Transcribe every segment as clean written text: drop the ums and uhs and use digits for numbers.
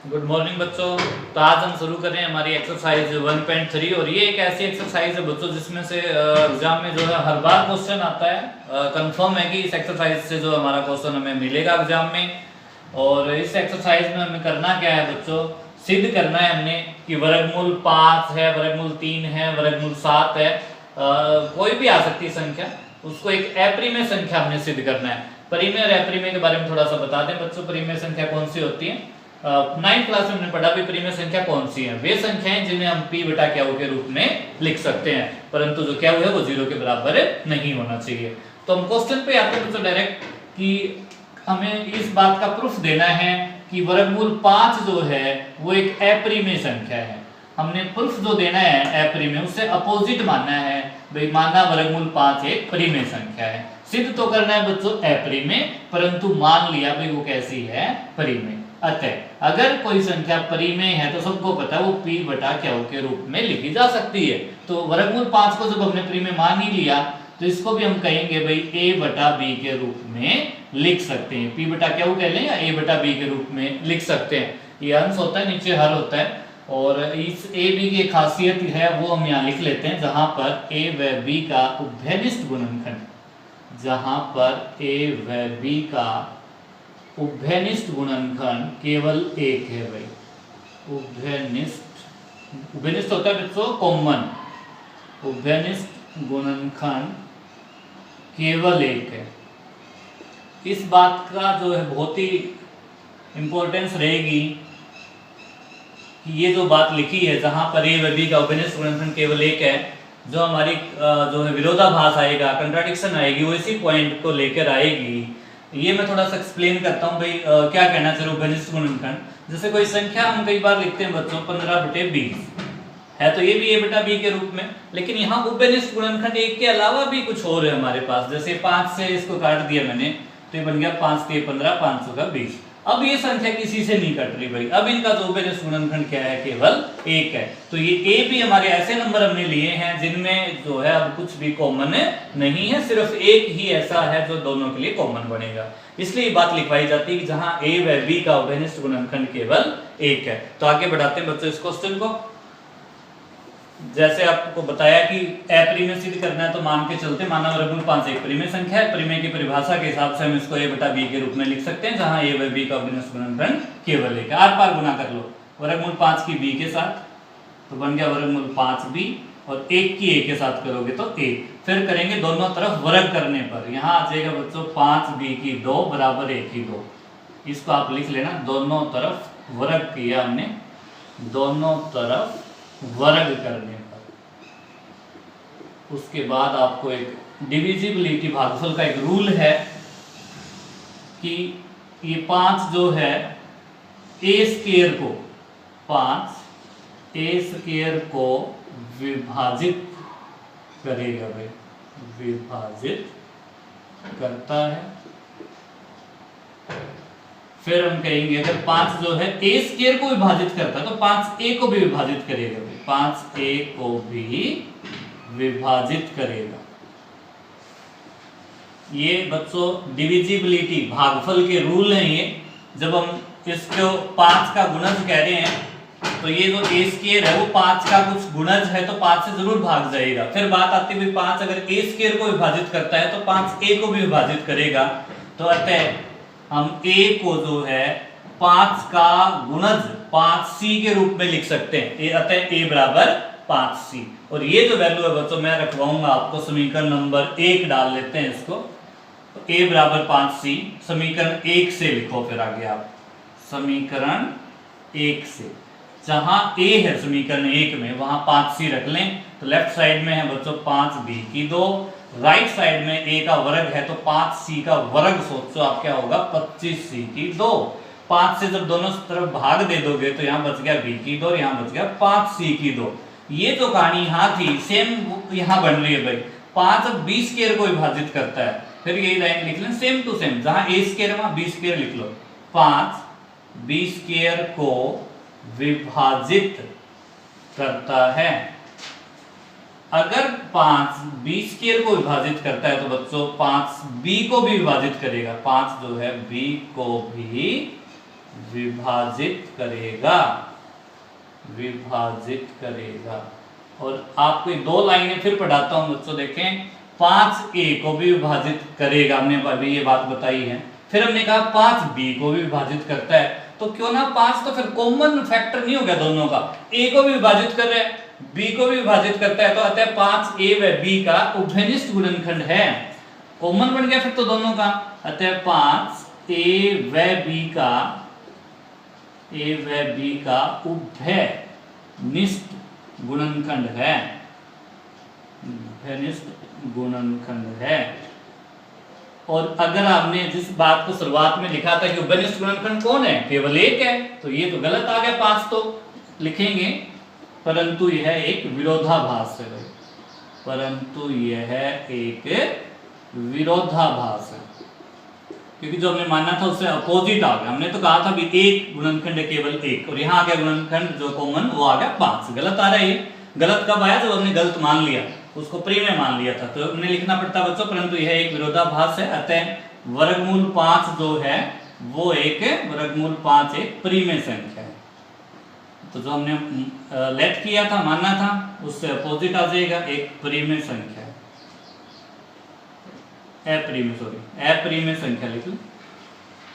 Good morning बच्चों। तो आज हम शुरू कर रहे हैं हमारी एक्सरसाइज 1.3 और ये एक ऐसी एक्सरसाइज है बच्चों जिसमें से एग्जाम में जो है हर बार क्वेश्चन आता है। कंफर्म है कि इस एक्सरसाइज से जो हमारा क्वेश्चन हमें मिलेगा एग्जाम में। और इस एक्सरसाइज में हमें करना क्या है बच्चों, सिद्ध करना है हमने कि वर्गमूल 5 है, वर्गमूल 3 है, वर्गमूल 7 है। कोई भी आ सकती है संख्या, उसको एक अप्रिमेय संख्या हमने सिद्ध करना है। परिमेय और अप्रिमेय के बारे में थोड़ा सा बता दें बच्चों। परिमेय संख्या कौन सी होती है? 9th क्लास में हमने पढ़ा भी परिमेय संख्या कौन सी है। वे संख्याएं जिन्हें हम p बटा क्या के रूप में लिख सकते हैं, परंतु जो क्या है वो 0 के बराबर नहीं होना चाहिए। तो हम क्वेश्चन पे आते हैं बच्चों डायरेक्ट कि हमें इस बात का प्रूफ देना है कि वर्गमूल 5 जो है वो एक अपरिमेय संख्या है। हमने प्रूफ जो देना है अपरिमेय, उससे अपोजिट मानना है। भाई माना वर्गमूल 5 एक परिमेय संख्या है, सिद्ध तो करना है बच्चों अपरिमेय, परंतु मान लिया भाई वो कैसी है, परिमेय। अतः अगर कोई संख्या परिमेय है तो सबको पता है वो p बटा क्या के रूप में लिखी जा सकती है। तो वर्गमूल 5 को जब हमने परिमेय मान ही लिया तो इसको भी हम कहेंगे भाई a बटा b के रूप में लिख सकते हैं। p बटा क्या कह लें या a बटा b के रूप में लिख सकते हैं। ये अंश होता है, नीचे हर होता है। और इस a b की खासियत है वो हम यहाँ लिख लेते हैं, जहां पर a व b का उभयनिष्ठ गुणनखंड, जहां पर a व b का उभयनिष्ठ गुणनखंड केवल एक है भाई। उभयनिष्ठ होता है बच्चों कॉमन, उभयनिष्ठ गुणनखंड केवल एक है। इस बात का जो है बहुत ही इंपॉर्टेंस रहेगी कि ये जो बात लिखी है जहां पर a व b का उभयनिष्ठ गुणनखंड केवल एक है, जो हमारी जो है विरोधाभास आएगा, कंट्राडिक्शन आएगी, वो इसी पॉइंट को लेकर आएगी। ये मैं थोड़ा सा एक्सप्लेन करता हूँ भाई क्या कहना चाहिए उभयनिष्ठ गुणनखंड। जैसे कोई संख्या हम कई बार लिखते हैं बच्चों 15/20 है, तो ये भी a बटा b के रूप में, लेकिन यहाँ उभयनिष्ठ गुणनखंड एक के अलावा भी कुछ और है हमारे पास। जैसे 5 से इसको काट दिया मैंने तो ये बन गया 5 के 15, 500 का 20। अब ये संख्या किसी से नहीं कट रही भाई, अब इनका जो उभयनिष्ठ गुणनखंड क्या है, केवल एक है। तो ये a भी हमारे ऐसे नंबर हमने लिए हैं जिनमें जो है अब कुछ भी कॉमन नहीं है, सिर्फ एक ही ऐसा है जो दोनों के लिए कॉमन बनेगा। इसलिए ये बात लिखवाई जाती है कि जहां a व b का उभयनिष्ठ गुणनखंड केवल एक है। तो आगे बढ़ाते हैं बच्चों इस क्वेश्चन को। जैसे आपको बताया कि अपरिमेय सिद्ध करना है तो मान के चलते माना वर्गमूल 5 एक परिमेय संख्या है। परिमेय की परिभाषा के हिसाब से हम इसको a बटा b के रूप में लिख सकते हैं, जहां a व b का उभयनिष्ठ गुणनखंड केवल एक है। आर पार गुना कर लो वर्गमूल 5 की b के साथ तो बन गया वर्गमूल 5b, और 1 की a के साथ करोगे तो a। फिर करेंगे दोनों तरफ वर्ग करने पर, यहाँ आ जाएगा बच्चों 5b की 2 बराबर a की 2। इसको आप लिख लेना, दोनों तरफ वर्ग किया हमने, दोनों तरफ वर्ग करने पर। उसके बाद आपको एक डिविजिबिलिटी भागफल का एक रूल है कि ये 5 जो है a स्क्वायर को 5 a स्क्वायर को विभाजित करेगा भाई, विभाजित करता है। फिर हम कहेंगे अगर 5 जो है a स्क्वायर को विभाजित करता है तो 5a को भी विभाजित करेगा भाई, 5a को भी विभाजित करेगा। ये बच्चों डिविजिबिलिटी भागफल के रूल हैं। ये जब हम इसको 5 का गुणज कह रहे हैं तो ये जो a स्क्वायर है वो 5 का कुछ गुणज है तो 5 से जरूर भाग जाएगा। फिर बात आती है 5 अगर a स्क्वायर को विभाजित करता है तो 5a को भी विभाजित करेगा। तो अतः हम a को जो है 5 का गुणज 5c के रूप में लिख सकते हैं। अतः a बराबर 5c। और ये जो वैल्यू है बच्चों मैं रखवाऊंगा आपको, समीकरण नंबर 1 डाल लेते हैं इसको। तो a बराबर 5c समीकरण 1 से लिखो। फिर आगे आप समीकरण 1 से, जहां a है समीकरण 1 में वहां 5c रख लें। तो लेफ्ट साइड में है बच्चों 5b की 2, राइट साइड में a का वर्ग है तो 5c का वर्ग सोचो आप क्या होगा, 25c की 2। 5 से जब दोनों तरफ भाग दे दोगे तो यहाँ बच गया b की 2 और यहाँ बच गया 5c की 2। ये जो कहानी यहाँ थी सेम यहाँ बन रही है भाई। 5 अब b स्क्वायर को विभाजित करता है, फिर यही लाइन लिख लें सेम टू सेम, जहां a स्क्वायर वहां b स्क्वायर लिख लो। 5 b स्क्वायर को विभाजित करता है। अगर 5 b स्क्वायर को विभाजित करता है तो बच्चों 5 b को भी विभाजित करेगा। 5 जो है b को भी विभाजित करेगा, विभाजित करेगा। और आपको दो लाइनें फिर पढ़ाता हूं बच्चों, देखें 5a को भी विभाजित करेगा, हमने अभी ये बात बताई है। फिर हमने कहा 5b को भी विभाजित करता है, तो क्यों ना 5 तो फिर कॉमन फैक्टर नहीं हो गया दोनों का, a को भी विभाजित कर रहा है, b को भी विभाजित करता है, तो अतः 5a व b का उभयनिष्ठ गुणनखंड है, कॉमन बन गया फिर तो दोनों का। अतः 5a व b का, a व b का उभयनिष्ठ गुणनखंड है, उभयनिष्ठ गुणनखंड है। और अगर आपने जिस बात को शुरुआत में लिखा था कि उभयनिष्ठ गुणनखंड कौन है, केवल एक है, तो ये तो गलत आ गया, 5 तो लिखेंगे, परंतु यह एक विरोधाभास है भाई, परंतु यह एक विरोधाभास है, क्योंकि जो हमने माना था उससे अपोजिट आ गया। हमने तो कहा था भी एक गुणनखंड है, केवल एक, और यहाँ आ गया गुणनखंड जो कॉमन वो आ गया 5। गलत आ रहा है ये। गलत कब आया? जब हमने गलत मान लिया, उसको प्रीमेय मान लिया था, तो हमने लिखना पड़ता बच्चों, परंतु यह एक विरोधाभास है। अतः वर्गमूल 5 जो है वो एक वर्गमूल 5 एक प्रीमेय संख्या है। तो जो हमने लेट किया था, मानना था, उससे अपोजिट आ जाएगा, एक प्रीमेय संख्या है, अप्रीमेय संख्या लिख लो,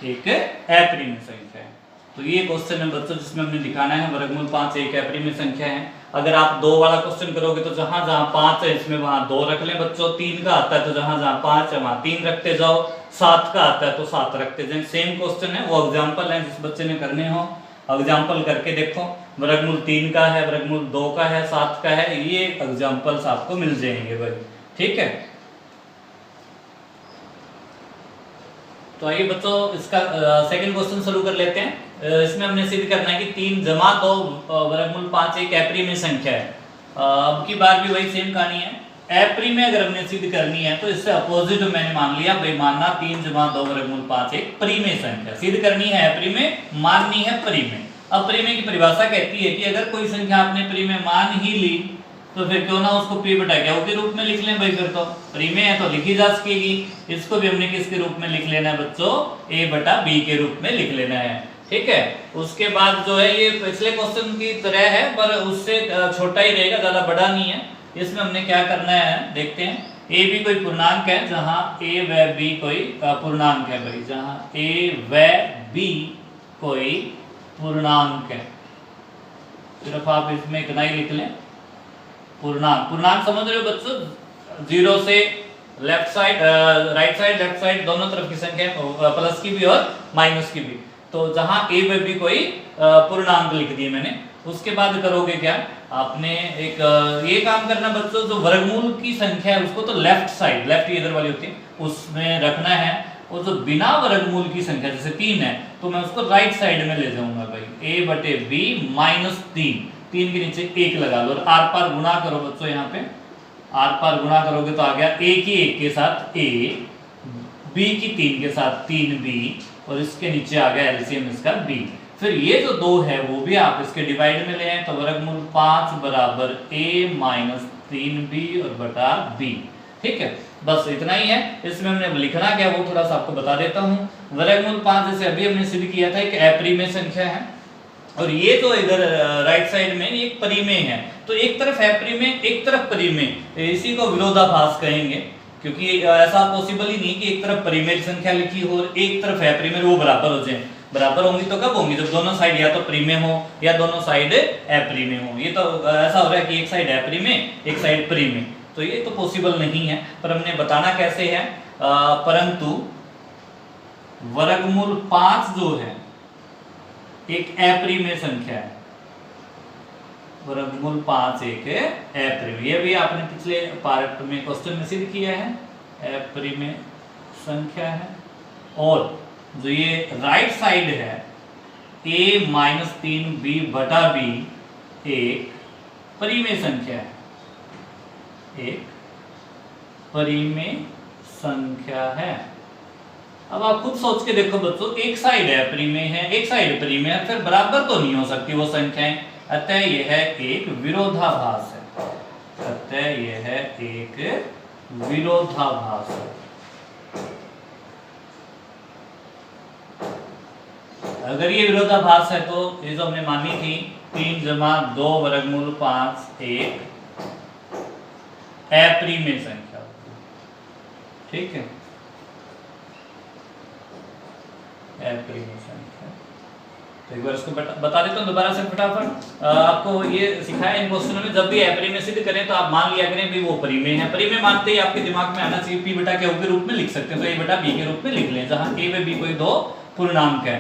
एक अप्रीमेय संख्या है। तो ये क्वेश्चन है बच्चों जिसमें हमने दिखाना है वर्गमूल 5 एक अप्रीमेय संख्या है। अगर आप 2 वाला क्वेश्चन करोगे तो जहां जहां 5 है इसमें वहां 2 रख लें बच्चों, 3 का आता है तो जहां जहां 5 है वहां 3 रखते जाओ, 7 का आता है तो 7 रखते जाएं। सेम क्वेश्चन है, वो एग्जांपल है, जिस बच्चे ने करने हो एग्जांपल करके देखो, वर्गमूल 3 का है, वर्गमूल 2 का है, 7 का है, ये एग्जांपल्स आपको मिल जाएंगे भाई, ठीक है। तो आइए बच्चों इसका सेकंड क्वेश्चन शुरू कर लेते हैं। इसमें हमने सिद्ध करना है कि 3 जमा 2 वर्गमूल 5 एक अप्रीमेय संख्या है। अब की बार भी वही सेम कहानी है, अप्रीमेय अगर हमने सिद्ध करनी है तो इससे अपोजिट मैंने मान लिया भाई, मानना 3 जमा 2 वर्गमूल 5 एक प्रीमेय संख्या, सिद्ध करनी है अप्रीमेय, माननी है प्रीमेय। अप्रीमेय की परिभाषा कहती है कि अगर कोई संख्या आपने प्रीमेय मान ही ली तो फिर क्यों ना उसको p बटा क्या के रूप में लिख लें भाई, फिर तो प्रीमेय है तो लिखी जा सकेगी। इसको भी हमने किसके रूप में लिख लेना है बच्चों, a बटा b के रूप में लिख लेना है, ठीक है। उसके बाद जो है ये पिछले क्वेश्चन की तरह है पर उससे छोटा ही रहेगा, ज्यादा बड़ा नहीं है। इसमें हमने क्या करना है देखते हैं, a भी कोई पूर्णांक है, जहां a व b कोई पूर्णांक है भाई, जहां a व b कोई पूर्णांक है, सिर्फ आप इसमें इतना ही लिख लें, पूर्णांक। पूर्णांक समझ रहे हो बच्चों, 0 से left side right side left side दोनों तरफ की संख्या, प्लस की भी और माइनस की भी। तो जहां a व b कोई पूर्णांक लिख दिए मैंने। उसके बाद करोगे क्या, आपने एक ये काम करना बच्चों, जो वर्गमूल की संख्या है उसको तो लेफ्ट साइड, लेफ्ट इधर वाली होती है, उसमें रखना है, और जो बिना वर्गमूल की संख्या जैसे 3 है तो मैं उसको राइट साइड में ले जाऊंगा भाई, a बटे b माइनस 3 के नीचे 1 लगा लो और आर पार गुणा करो बच्चों, यहाँ पे आर पार गुणा करोगे तो आ गया a की 1 के साथ a, b की 3 के साथ 3b, और इसके नीचे आ गया एलसीएम इसका b। फिर ये जो 2 है वो भी आप इसके डिवाइड में ले आए, तो वर्गमूल 5 बराबर a माइनस 3b और बटा b, ठीक है। बस इतना ही है। इसमें हमने लिखना क्या वो थोड़ा सा आपको बता देता हूँ। वर्गमूल 5 जैसे अभी हमने सिद्ध किया था एक अप्रीमेय संख्या है, और ये जो इधर राइट साइड में ये एक परिमेय है, तो एक तरफ अप्रीमेय एक तरफ परिमेय, इसी को विरोधाभास कहेंगे, क्योंकि ऐसा पॉसिबल ही नहीं कि एक तरफ परिमेय संख्या लिखी हो और एक तरफ अप्रीमेय, वो बराबर हो जाए। बराबर होंगी तो कब होंगी, जब दोनों साइड या तो प्रीमेय हो या दोनों साइड अप्रीमेय हो। ये तो ऐसा हो रहा है कि एक साइड अप्रीमेय एक साइड प्रीमेय, तो ये तो पॉसिबल नहीं है। पर हमने बताना कैसे है, परंतु वर्गमूल 5 जो है एक अप्रीमेय संख्या है, वर्गमूल 5 एक अप्रीमेय, ये भी आपने पिछले पार्ट में क्वेश्चन में सिद्ध किया है, अप्रीमेय संख्या है। और जो ये राइट साइड है a माइनस 3b बटा b एक परिमेय संख्या है, एक परिमेय संख्या है। अब आप खुद सोच के देखो बच्चों, एक साइड है परिमेय है, एक साइड परिमेय है, फिर बराबर तो नहीं हो सकती वो संख्याएं, अतः यह एक विरोधाभास है, अतः यह एक विरोधाभास है, अगर ये विरोधाभास है तो ये जो हमने मानी थी 3 जमा 2 वर्गमूल 5 एक अपरिमेय संख्या, ठीक है, अपरिमेय संख्या। तो एक बार इसको बता देता हूँ दोबारा से फटाफट। आपको ये सिखाया इन क्वेश्चनों में, जब भी अपरिमेय सिद्ध करें तो आप मान लिया करें भी वो परिमेय है। परिमेय मानते ही आपके दिमाग में आना चाहिए p बटा q के रूप में लिख सकते हैं, तो a बटा b के रूप में लिख लें, जहां a व b कोई दो पूर्णांक है।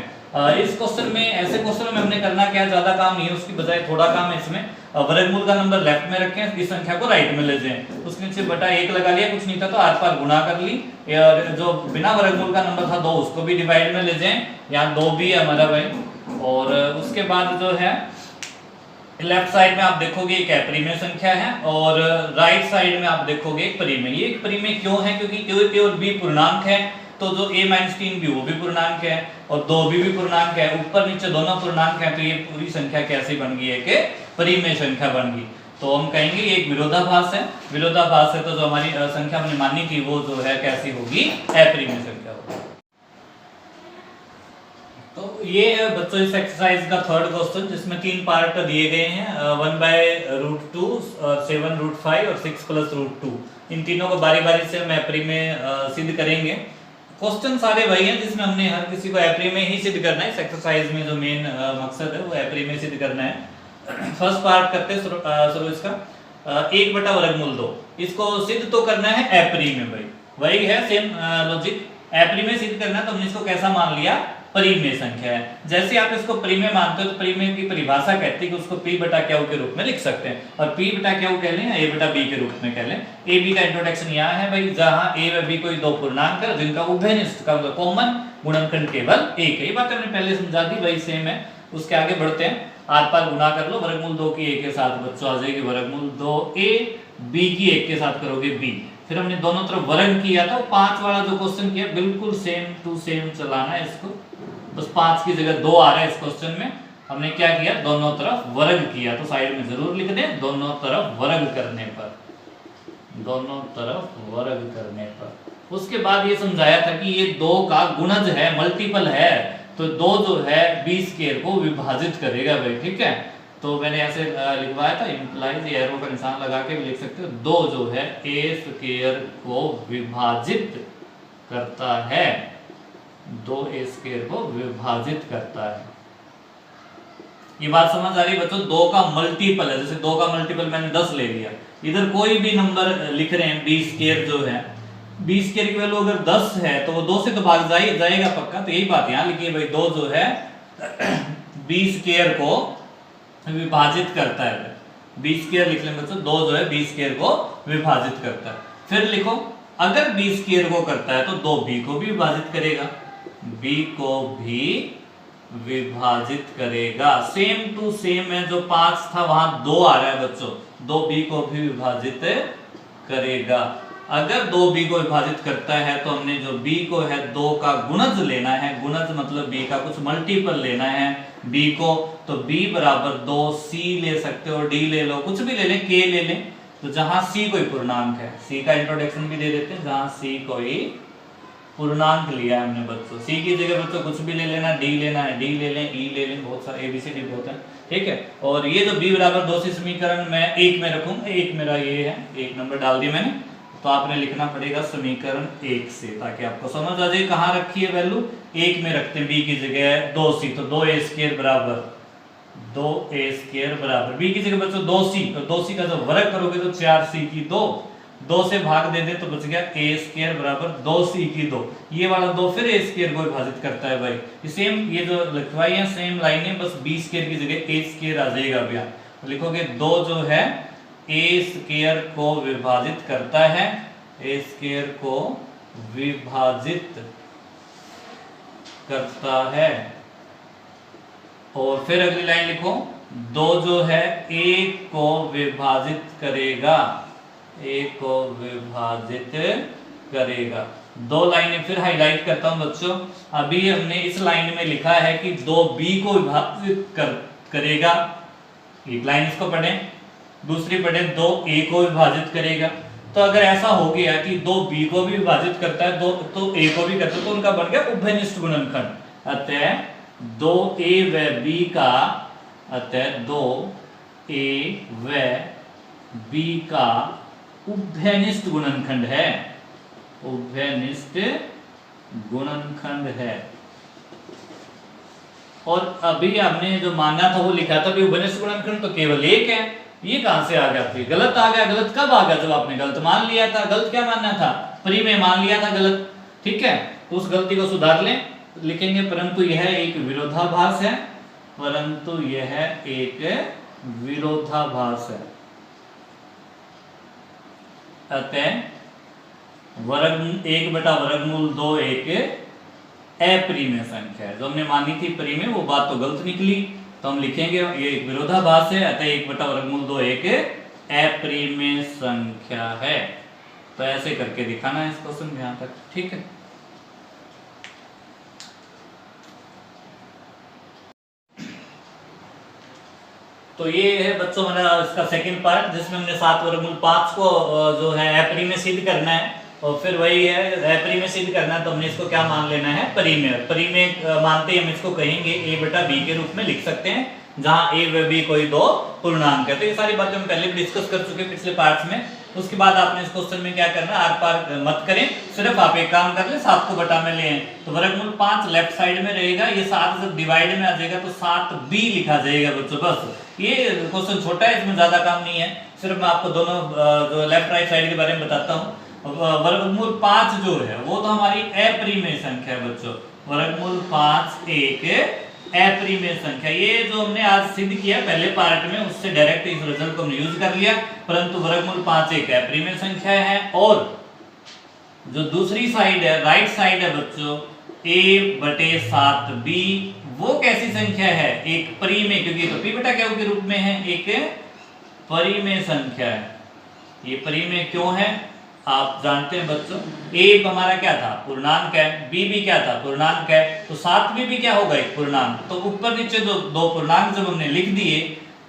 इस क्वेश्चन में, ऐसे क्वेश्चनों में हमने करना क्या, ज्यादा काम नहीं है, उसकी बजाय थोड़ा काम है इसमें। वर्गमूल का नंबर लेफ्ट में रखें, इस संख्या को राइट में ले जाएं, उसके नीचे बटा 1 लगा लिया, कुछ नहीं था तो आर पार गुणा कर ली। जो बिना वर्गमूल का नंबर था 2, उसको भी डिवाइड में ले जाएं, यहाँ 2 भी है हमारा भाई। और उसके बाद जो है लेफ्ट साइड में आप देखोगे एक अपरिमेय संख्या है, और राइट साइड में आप देखोगे एक परिमेय। ये एक परिमेय क्यों है, क्योंकि a और b पूर्णांक है, तो जो a - 3b वो भी पूर्णांक है और 2b भी पूर्णांक है, ऊपर नीचे दोनों पूर्णांक है, तो ये पूरी संख्या कैसी बन गई है कि परिमेय संख्या बन गई। तो हम कहेंगे ये एक विरोधाभास है। विरोधाभास है तो जो हमारी संख्या हमने मानी थी वो जो है कैसी होगी, अपरिमेय संख्या होगी। तो ये है बच्चों इस एक्सरसाइज का थर्ड क्वेश्चन, जिसमें 3 पार्ट दिए गए हैं, 1/√2, 7√5 और 6+√2। इन तीनों को बारी बारी से हम अपरिमेय सिद्ध करेंगे। क्वेश्चन सारे वही हैं जिसमें हमने हर किसी को अपरिमेय ही सिद्ध करना है। इस एक्सरसाइज में जो मेन मकसद है वो अपरिमेय सिद्ध करना है। फर्स्ट पार्ट करते हैं शुरू इसका। 1/√2 इसको सिद्ध तो करना है अपरिमेय भाई, वही है सेम लॉजिक। अपरिमेय सिद्ध करना तो हमने इसको कैसा मान लिया, परिमेय संख्या है। जैसे आप इसको परिमेय मानते हो तो परिमेय की परिभाषा कहती है कि उसको p बटा q के रूप में लिख सकते हैं, और p बटा q कह लें या a बटा b के रूप में कह लें। a b का इंट्रोडक्शन यहाँ है भाई, जहां a व b कोई दो पूर्णांक है जिनका उभयनिष्ठ का कॉमन गुणनखंड केवल एक है। ये बात हमने पहले समझा दी, वही सेम है। उसके आगे बढ़ते हैं, आर पार गुणा कर लो, वर्गमूल 2 की a के साथ बच्चों आ जाएगी वर्गमूल 2a, b की 1 के साथ करोगे b। फिर हमने दोनों तरफ वर्ग किया था, 5 वाला जो क्वेश्चन किया बिल्कुल सेम टू सेम चलाना है इसको। बस 5 की जगह 2 आ रहा है इस क्वेश्चन में। हमने क्या किया, दोनों तरफ वर्ग किया, तो साइड में जरूर लिख दें, दोनों तरफ वर्ग करने पर, दोनों तरफ वर्ग करने पर। उसके बाद ये समझाया था कि ये 2 का गुणज है, मल्टीपल है, तो 2 जो है b स्क्वायर को विभाजित करेगा भाई, ठीक है। तो मैंने ऐसे लिखवाया था, इंप्लाइज एरो का निशान लगा के भी लिख सकते हो। 2 जो है a स्क्वायर को विभाजित करता है, 2a स्क्वायर को विभाजित करता है। ये बात समझ आ रही बच्चों, 2 का मल्टीपल है, जैसे 2 का मल्टीपल मैंने 10 ले लिया, इधर कोई भी नंबर लिख रहे हैं, b स्क्वायर जो है, b स्क्वायर की वैल्यू अगर 10 है तो वो 2 से तो भाग जाएगा पक्का। तो यही बात यहाँ लिखी है भाई, 2 जो है b स्क्वायर को विभाजित करता है। b स्क्वायर लिख लें बच्चों, 2 जो है b स्क्वायर को विभाजित करता है। फिर लिखो, अगर b स्क्वायर को करता है तो 2b को भी विभाजित करेगा, b को भी विभाजित करेगा। सेम टू सेम है, जो 5 था वहां 2 आ रहा है बच्चों, 2b को भी विभाजित करेगा। अगर 2b को विभाजित करता है तो हमने जो b को है 2 का गुणज लेना है, गुणज मतलब b का कुछ मल्टीपल लेना है b को, तो b बराबर 2c ले सकते हो, d ले लो, कुछ भी ले लें, k ले लें। तो जहां c कोई पूर्णांक है, c का इंट्रोडक्शन भी दे देते हैं, जहां c कोई पूर्णांक लिया है हमने बच्चों, c की जगह बच्चों कुछ भी ले लेना, d लेना है d ले लें, e ले लें, बहुत सारे abcd होते हैं, ठीक है। और ये जो b बराबर 2 से समीकरण मैं 1 में रखूंगा, 1 मेरा ये है, 1 नंबर डाल दिया मैंने, तो आपने लिखना पड़ेगा समीकरण 1 से, ताकि आपको समझ आ जाए कहाँ रखी है वैल्यू। 1 में रखते हैं b की जगह 2c, तो 2a स्क्वायर बराबर 2a स्क्वायर बराबर b की जगह बच्चों 2c, तो 2c का जब वर्ग करोगे तो 4c की 2 से भाग दे दे तो बच गया a स्क्वायर बराबर 2c की 2। ये वाला 2 फिर a स्क्वायर को विभाजित करता है भाई। सेम ये जो लिखवाई है सेम लाइन है, बस b स्क्वायर की जगह a स्क्वायर आ जाएगा भैया। तो लिखोगे 2 जो है a स्क्वायर को विभाजित करता है, a स्क्वायर को विभाजित करता है। और फिर अगली लाइन लिखो, 2 जो है a को विभाजित करेगा, a को विभाजित करेगा। 2 लाइनें फिर हाईलाइट करता हूं बच्चों। अभी हमने इस लाइन में लिखा है कि 2b को विभाजित करेगा, एक लाइन इसको पढ़ें, दूसरी पढ़ें 2a को विभाजित करेगा। तो अगर ऐसा हो गया कि 2b को भी विभाजित करता है तो a को भी करता है, तो उनका बन गया उभयनिष्ठ गुणनखंड। अतः 2a व b का, अतः 2a व b का उभयनिष्ठ गुणनखंड है, उभयनिष्ठ गुणनखंड है। और अभी हमने जो माना था वो लिखा था कि उभयनिष्ठ गुणनखंड तो केवल एक है। ये कहां से आ गया? फिर गलत आ गया। गलत कब आ गया? जब आपने गलत मान लिया था। गलत क्या मानना था? परिमेय मान लिया था गलत। ठीक है, तो उस गलती को सुधार लें। लिखेंगे परंतु यह एक विरोधाभास है, परंतु यह एक विरोधाभास है। अतः वर्ग 1/√2 एक अपरिमेय संख्या है। जो हमने मानी थी परिमेय, वो बात तो गलत निकली, तो हम लिखेंगे ये एक विरोधाभास है। अतः 1/√2 एक अपरिमेय संख्या है। तो ऐसे करके दिखाना है इस क्वेश्चन में यहां तक। ठीक है, तो ये है बच्चों हमारा इसका सेकंड पार्ट, जिसमें हमने 7√5 को जो है अपरिमेय सिद्ध करना है। और फिर वही है, अपरिमेय सिद्ध करना है तो हमने इसको क्या मान लेना है? परिमेय। परिमेय मानते ही हम इसको कहेंगे a/b के रूप में लिख सकते हैं, जहां a व b कोई दो पूर्णांक है। तो ये सारी बातें हम पहले भी डिस्कस कर चुके पिछले पार्ट्स में। उसके बाद आपने इस क्वेश्चन में क्या करना है? आर पार मत करें, सिर्फ आप एक काम कर ले, 7 को बटा में ले। तो वर्गमूल 5 लेफ्ट साइड में रहेगा, ये 7 जब डिवाइड में आ जाएगा तो 7b लिखा जाएगा बच्चों। बस ये क्वेश्चन छोटा है, इसमें ज्यादा काम नहीं है। सिर्फ मैं आपको दोनों जो लेफ्ट राइट साइड के बारे में बताता हूँ। वर्गमूल 5 जो है वो तो हमारी अपरिमेय संख्या है बच्चों। वर्गमूल 5 एक अपरिमेय संख्या। ये जो हमने आज सिद्ध किया पहले पार्ट में, उससे डायरेक्ट इस रिजल्ट को हमने यूज कर लिया। परंतु वर्गमूल 5 एक अपरिमेय संख्या है। और जो दूसरी साइड है, राइट साइड है बच्चों, a/7b, वो कैसी संख्या है? एक परिमेय, क्योंकि तो p/q के रूप में है, एक परिमेय संख्या है। ये परिमेय क्यों है आप जानते हैं बच्चों। a हमारा क्या था? पूर्णांक है। b भी क्या था? पूर्णांक है। तो 7b भी क्या होगा? एक पूर्णांक। तो ऊपर नीचे दो पूर्णांक जब हमने लिख दिए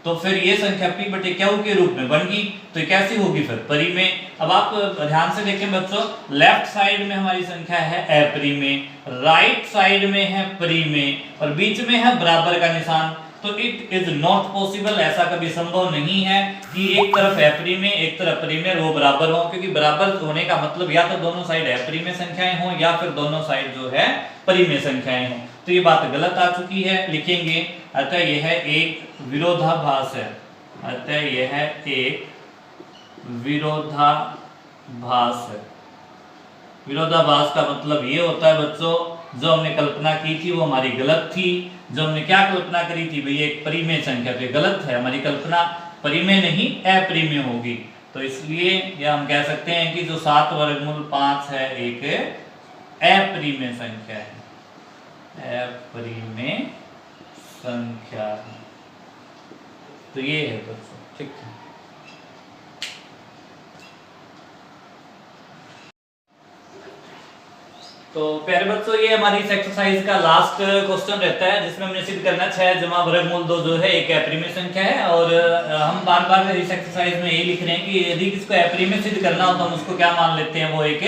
तो फिर ये संख्या p/q के रूप में बन गई। तो कैसी होगी फिर? परिमेय। अब आप ध्यान से देखें बच्चों, लेफ्ट साइड में हमारी संख्या है अपरिमेय, राइट साइड में है परिमेय, और बीच में है बराबर का निशान। तो इट इज नॉट पॉसिबल, ऐसा कभी संभव नहीं है कि एक तरफ अपरिमेय एक तरफ परिमेय वो बराबर हो, क्योंकि बराबर होने का मतलब या तो दोनों साइड अपरिमेय संख्याएं हो या फिर दोनों साइड जो है परिमेय संख्याएं हो। तो ये बात गलत आ चुकी है, लिखेंगे अतः यह एक विरोधाभास है। अतः यह एक विरोधाभास है। विरोधाभास का मतलब ये होता है बच्चों, जो हमने कल्पना की थी वो हमारी गलत थी। जो हमने क्या कल्पना करी थी भाई, एक परिमेय संख्या, तो गलत है। हमारी कल्पना परिमेय नहीं अपरिमेय होगी। तो इसलिए यह हम कह सकते हैं कि जो 7/5 है एक अपरिमेय संख्या है, अपरिमेय संख्या है। तो ये है बच्चों, ठीक है। तो प्यारे बच्चों, ये हमारी इस एक्सरसाइज का लास्ट क्वेश्चन रहता है, जिसमें हमने सिद्ध करना 6 जमा वर्गमूल 2 जो है एक अपरिमेय संख्या है। और हम बार बार इस एक्सरसाइज में यही लिख रहे हैं कि यदि किसको अपरिमेय सिद्ध करना हो तो हम उसको क्या मान लेते हैं? वो एक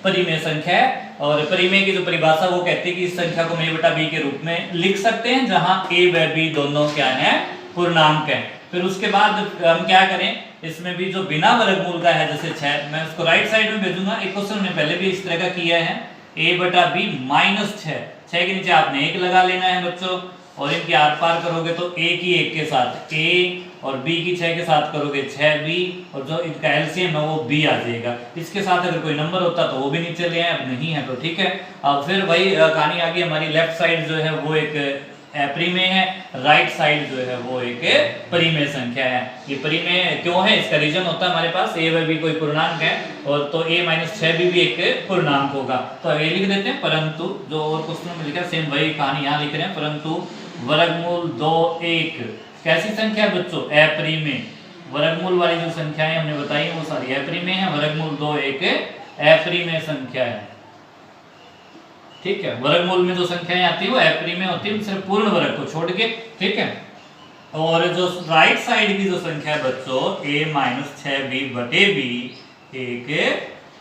परिमेय संख्या है। और परिमेय की जो परिभाषा वो कहती है कि इस संख्या को a/b के रूप में लिख सकते हैं, जहां a व b दोनों क्या है? पूर्णांक है। फिर उसके बाद हम क्या करें, इसमें भी जो बिना वर्गमूल का है, जैसे 6, मैं उसको राइट साइड में भेजूंगा। एक क्वेश्चन हमने पहले भी इस तरह का किया है, a/b -6, 6 के नीचे आपने 1 लगा लेना है बच्चों। और इनके आर पार करोगे तो a की 1 के साथ a और b की 6 के साथ करोगे 6b, और जो इनका एलसीएम है वो b आ जाएगा। इसके साथ अगर कोई नंबर होता तो वो भी नीचे ले आए, अब नहीं है तो ठीक है। अब फिर वही कहानी आ गई, हमारी लेफ्ट साइड जो है वो एक अपरिमेय है, राइट साइड जो है वो एक परिमेय संख्या है। ये परिमेय क्यों है? इसका रीजन होता है हमारे पास a व b कोई पूर्णांक है, और तो a - 6b भी एक पूर्णांक होगा। तो ये लिख देते हैं, परंतु जो और क्वेश्चन में लिखा है सेम वही कहानी यहाँ लिख रहे हैं, परंतु वर्गमूल 2 एक कैसी संख्या है बच्चों? अपरिमेय। वर्गमूल वाली जो संख्याएं हमने बताई वो सारी अपरिमेय है। वर्गमूल 2 एक अपरिमेय संख्या है, ठीक है। वर्गमूल में जो संख्याएं आती है वो अपरिमेय होती है, सिर्फ पूर्ण वर्ग को छोड़ के, ठीक है। और जो राइट साइड की जो संख्या है बच्चों a - 6b/b एक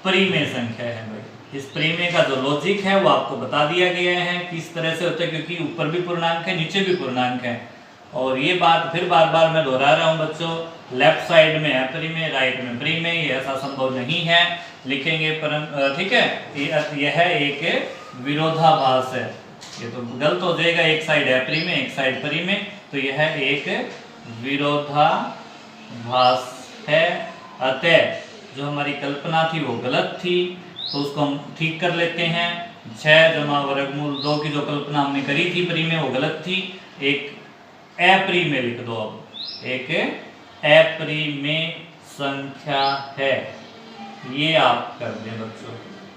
परिमेय संख्या है भाई। इस प्रीमे का जो लॉजिक है वो आपको बता दिया गया है किस तरह से होता है, क्योंकि ऊपर भी पूर्णांक है नीचे भी पूर्णांक है। और ये बात फिर बार बार मैं दोहरा रहा हूँ बच्चों, लेफ्ट साइड में अपरिमेय राइट में प्रीमेय, ये ऐसा संभव नहीं है लिखेंगे, पर ठीक है यह एक विरोधाभास है, ये तो गलत हो जाएगा, एक साइड है प्रीमेय एक साइड परिमेय, तो यह एक विरोधाभास है। अतः जो हमारी कल्पना थी वो गलत थी, तो उसको हम ठीक कर लेते हैं। 6 जमा वर्गमूल 2 की जो कल्पना हमने करी थी परिमेय वो गलत थी, एक अपरिमेय लिख दो, अब एक अपरिमेय संख्या है, ये आप कर दें बच्चों।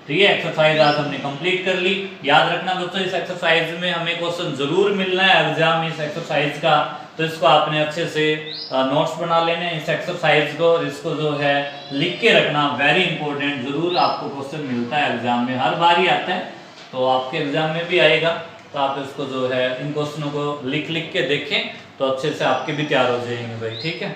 तो ये एक्सरसाइज आज हमने कंप्लीट कर ली। याद रखना बच्चों इस एक्सरसाइज में हमें क्वेश्चन जरूर मिलना है एग्जाम इस एक्सरसाइज का, तो इसको आपने अच्छे से नोट्स बना लेने इस एक्सरसाइज को, और इसको जो है लिख के रखना, वेरी इंपॉर्टेंट, जरूर आपको क्वेश्चन मिलता है एग्जाम में, हर बार ही आता है, तो आपके एग्जाम में भी आएगा, तो आप इसको जो है इन क्वेश्चनों को लिख के देखें तो अच्छे से आपके भी तैयार हो जाएंगे भाई, ठीक है।